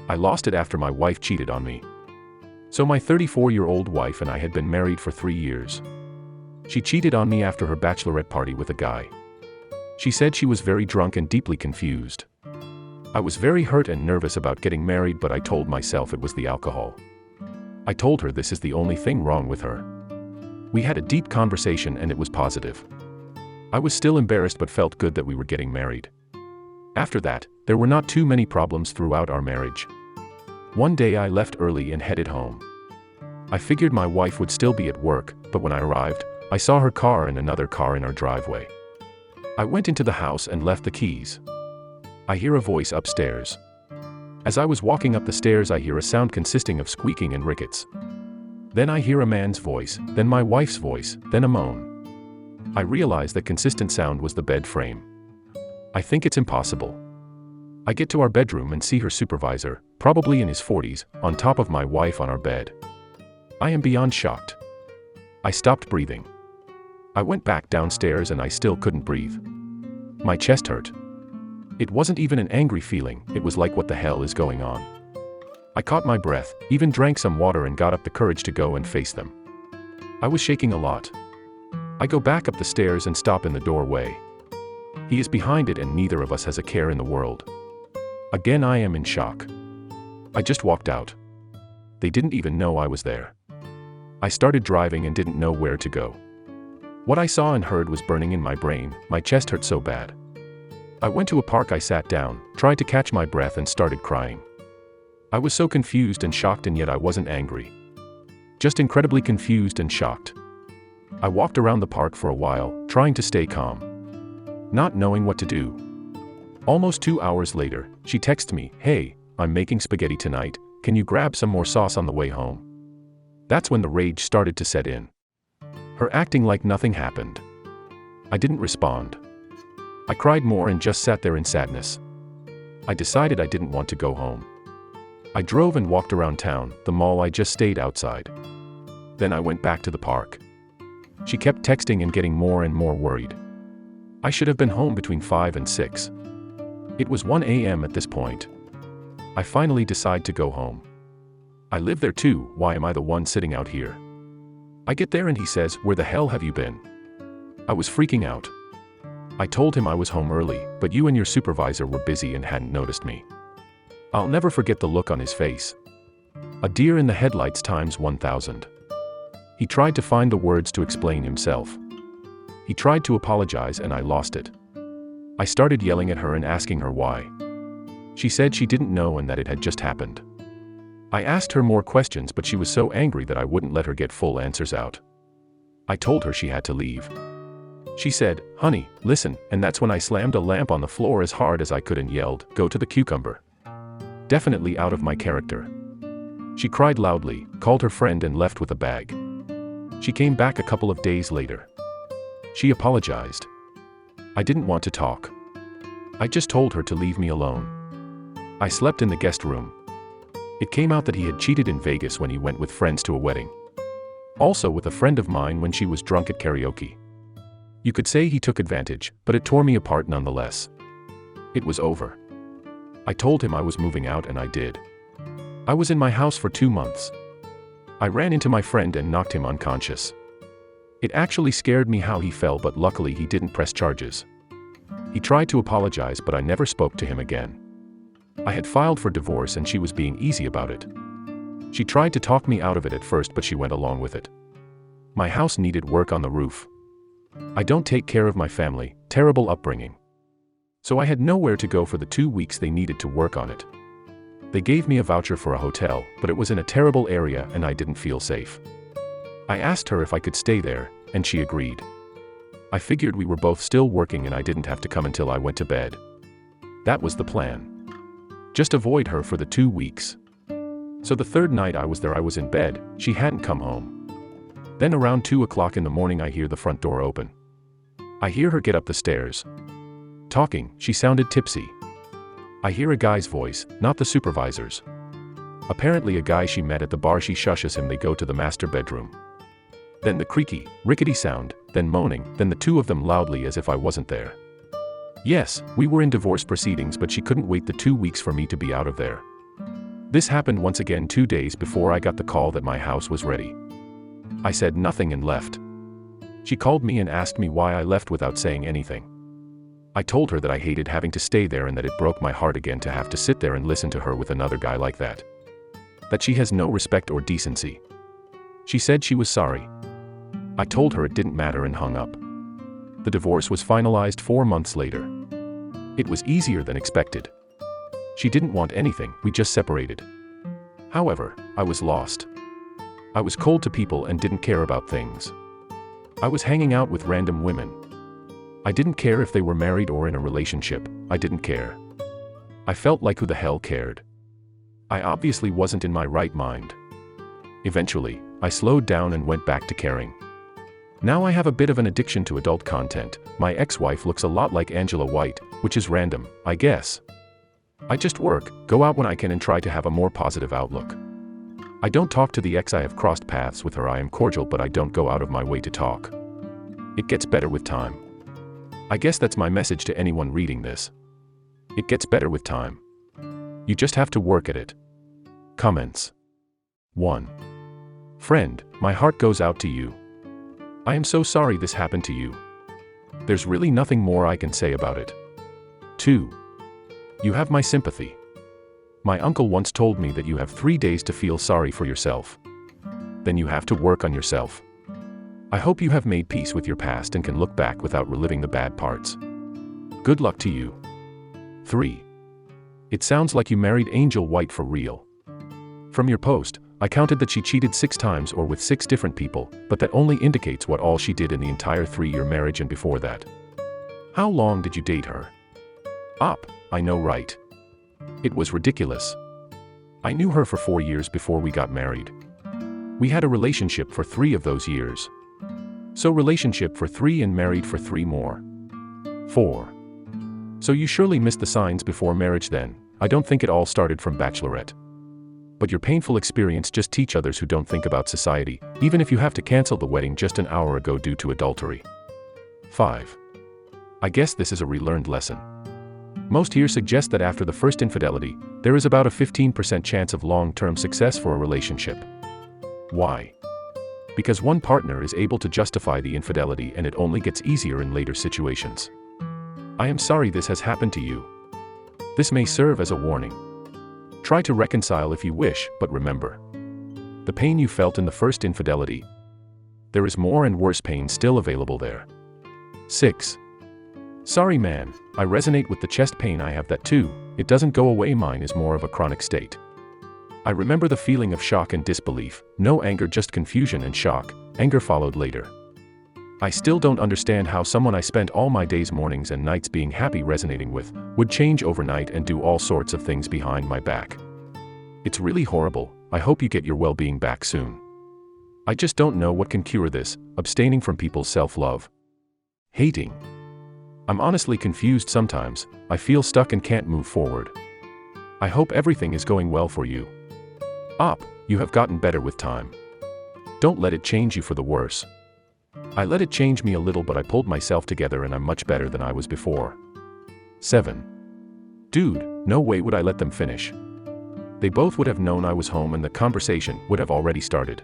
I lost it after my wife cheated on me. So my 34-year-old wife and I had been married for 3 years. She cheated on me after her bachelorette party with a guy. She said she was very drunk and deeply confused. I was very hurt and nervous about getting married, but I told myself it was the alcohol. I told her this is the only thing wrong with her. We had a deep conversation and it was positive. I was still embarrassed but felt good that we were getting married. After that, there were not too many problems throughout our marriage. One day I left early and headed home. I figured my wife would still be at work, but when I arrived, I saw her car and another car in our driveway. I went into the house and left the keys. I hear a voice upstairs. As I was walking up the stairs, I hear a sound consisting of squeaking and rickets. Then I hear a man's voice, then my wife's voice, then a moan. I realize that consistent sound was the bed frame. I think it's impossible. I get to our bedroom and see her supervisor, probably in his 40s, on top of my wife on our bed. I am beyond shocked. I stopped breathing. I went back downstairs and I still couldn't breathe. My chest hurt. It wasn't even an angry feeling, it was like, what the hell is going on? I caught my breath, even drank some water and got up the courage to go and face them. I was shaking a lot. I go back up the stairs and stop in the doorway. He is behind it and neither of us has a care in the world. Again I am in shock. I just walked out. They didn't even know I was there. I started driving and didn't know where to go. What I saw and heard was burning in my brain, my chest hurt so bad. I went to a park, I sat down, tried to catch my breath and started crying. I was so confused and shocked, and yet I wasn't angry. Just incredibly confused and shocked. I walked around the park for a while, trying to stay calm. Not knowing what to do. Almost 2 hours later, she texted me, "Hey, I'm making spaghetti tonight, can you grab some more sauce on the way home?" That's when the rage started to set in. Her acting like nothing happened. I didn't respond. I cried more and just sat there in sadness. I decided I didn't want to go home. I drove and walked around town, the mall. I just stayed outside. Then I went back to the park. She kept texting and getting more and more worried. I should have been home between 5 and 6. It was 1 a.m. at this point. I finally decide to go home. I live there too, why am I the one sitting out here? I get there and he says, "Where the hell have you been?" I was freaking out. I told him I was home early, but you and your supervisor were busy and hadn't noticed me. I'll never forget the look on his face. A deer in the headlights times 1,000. He tried to find the words to explain himself. He tried to apologize and I lost it. I started yelling at her and asking her why. She said she didn't know and that it had just happened. I asked her more questions, but she was so angry that I wouldn't let her get full answers out. I told her she had to leave. She said, "Honey, listen," and that's when I slammed a lamp on the floor as hard as I could and yelled, "Go to the cucumber." Definitely out of my character. She cried loudly, called her friend and left with a bag. She came back a couple of days later. She apologized. I didn't want to talk. I just told her to leave me alone. I slept in the guest room. It came out that he had cheated in Vegas when he went with friends to a wedding. Also with a friend of mine when she was drunk at karaoke. You could say he took advantage, but it tore me apart nonetheless. It was over. I told him I was moving out and I did. I was in my house for 2 months. I ran into my friend and knocked him unconscious. It actually scared me how he fell, but luckily he didn't press charges. He tried to apologize, but I never spoke to him again. I had filed for divorce and she was being easy about it. She tried to talk me out of it at first, but she went along with it. My house needed work on the roof. I don't take care of my family, terrible upbringing. So I had nowhere to go for the 2 weeks they needed to work on it. They gave me a voucher for a hotel, but it was in a terrible area and I didn't feel safe. I asked her if I could stay there, and she agreed. I figured we were both still working and I didn't have to come until I went to bed. That was the plan. Just avoid her for the 2 weeks. So the third night I was there, I was in bed, she hadn't come home. Then around 2 o'clock in the morning I hear the front door open. I hear her get up the stairs. Talking, she sounded tipsy. I hear a guy's voice, not the supervisor's. Apparently a guy she met at the bar. She shushes him, they go to the master bedroom. Then the creaky, rickety sound, then moaning, then the two of them loudly as if I wasn't there. Yes, we were in divorce proceedings, but she couldn't wait the 2 weeks for me to be out of there. This happened once again 2 days before I got the call that my house was ready. I said nothing and left. She called me and asked me why I left without saying anything. I told her that I hated having to stay there and that it broke my heart again to have to sit there and listen to her with another guy like that. That she has no respect or decency. She said she was sorry. I told her it didn't matter and hung up. The divorce was finalized 4 months later. It was easier than expected. She didn't want anything, we just separated. However, I was lost. I was cold to people and didn't care about things. I was hanging out with random women. I didn't care if they were married or in a relationship, I didn't care. I felt like who the hell cared? I obviously wasn't in my right mind. Eventually, I slowed down and went back to caring. Now I have a bit of an addiction to adult content. My ex-wife looks a lot like Angela White, which is random, I guess. I just work, go out when I can and try to have a more positive outlook. I don't talk to the ex. I have crossed paths with her. I am cordial, but I don't go out of my way to talk. It gets better with time. I guess that's my message to anyone reading this. It gets better with time. You just have to work at it. Comments. 1. Friend, my heart goes out to you. I am so sorry this happened to you. There's really nothing more I can say about it. 2. You have my sympathy. My uncle once told me that you have 3 days to feel sorry for yourself. Then you have to work on yourself. I hope you have made peace with your past and can look back without reliving the bad parts. Good luck to you. 3. It sounds like you married Angel White for real. From your post, I counted that she cheated 6 times or with 6 different people, but that only indicates what all she did in the entire 3-year marriage and before that. How long did you date her? I know, right? It was ridiculous. I knew her for 4 years before we got married. We had a relationship for 3 of those years. So relationship for 3 and married for 3 more. 4. So you surely missed the signs before marriage then. I don't think it all started from Bachelorette. But your painful experience just teach others who don't think about society, even if you have to cancel the wedding just an hour ago due to adultery. 5. I guess this is a relearned lesson. Most here suggest that after the first infidelity, there is about a 15% chance of long-term success for a relationship. Why? Because one partner is able to justify the infidelity and it only gets easier in later situations. I am sorry this has happened to you. This may serve as a warning. Try to reconcile if you wish, but remember the pain you felt in the first infidelity. There is more and worse pain still available there. 6. Sorry man, I resonate with the chest pain. I have that too. It doesn't go away. Mine is more of a chronic state. I remember the feeling of shock and disbelief, no anger, just confusion and shock. Anger followed later. I still don't understand how someone I spent all my days, mornings and nights being happy resonating with, would change overnight and do all sorts of things behind my back. It's really horrible. I hope you get your well-being back soon. I just don't know what can cure this, abstaining from people's self-love. Hating. I'm honestly confused sometimes. I feel stuck and can't move forward. I hope everything is going well for you. You have gotten better with time. Don't let it change you for the worse. I let it change me a little, but I pulled myself together and I'm much better than I was before. 7. Dude, no way would I let them finish. They both would have known I was home and the conversation would have already started.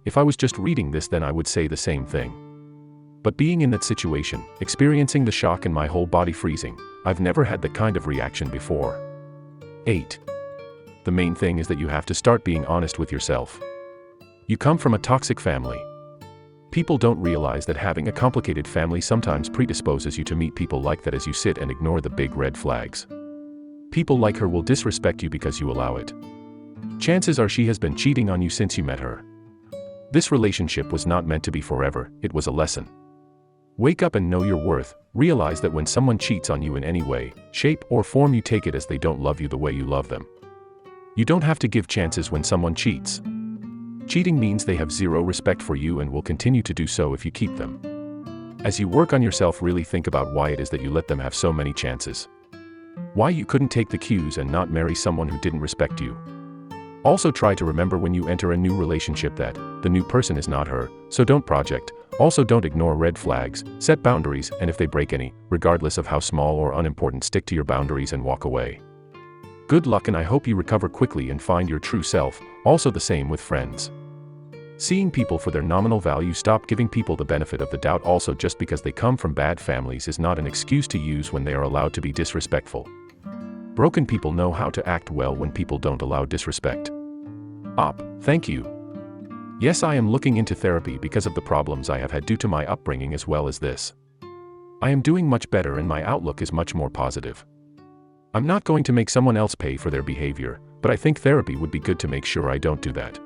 If I was just reading this, then I would say the same thing. But being in that situation, experiencing the shock and my whole body freezing, I've never had that kind of reaction before. 8. The main thing is that you have to start being honest with yourself. You come from a toxic family. People don't realize that having a complicated family sometimes predisposes you to meet people like that as you sit and ignore the big red flags. People like her will disrespect you because you allow it. Chances are she has been cheating on you since you met her. This relationship was not meant to be forever, it was a lesson. Wake up and know your worth. Realize that when someone cheats on you in any way, shape, or form, you take it as they don't love you the way you love them. You don't have to give chances when someone cheats. Cheating means they have zero respect for you and will continue to do so if you keep them. As you work on yourself, really think about why it is that you let them have so many chances. Why you couldn't take the cues and not marry someone who didn't respect you. Also try to remember when you enter a new relationship that the new person is not her, so don't project. Also don't ignore red flags, set boundaries, and if they break any, regardless of how small or unimportant, stick to your boundaries and walk away. Good luck, and I hope you recover quickly and find your true self. Also the same with friends. Seeing people for their nominal value. Stop giving people the benefit of the doubt. Also, just because they come from bad families is not an excuse to use when they are allowed to be disrespectful. Broken people know how to act well when people don't allow disrespect. Thank you. Yes, I am looking into therapy because of the problems I have had due to my upbringing as well as this. I am doing much better and my outlook is much more positive. I'm not going to make someone else pay for their behavior, but I think therapy would be good to make sure I don't do that.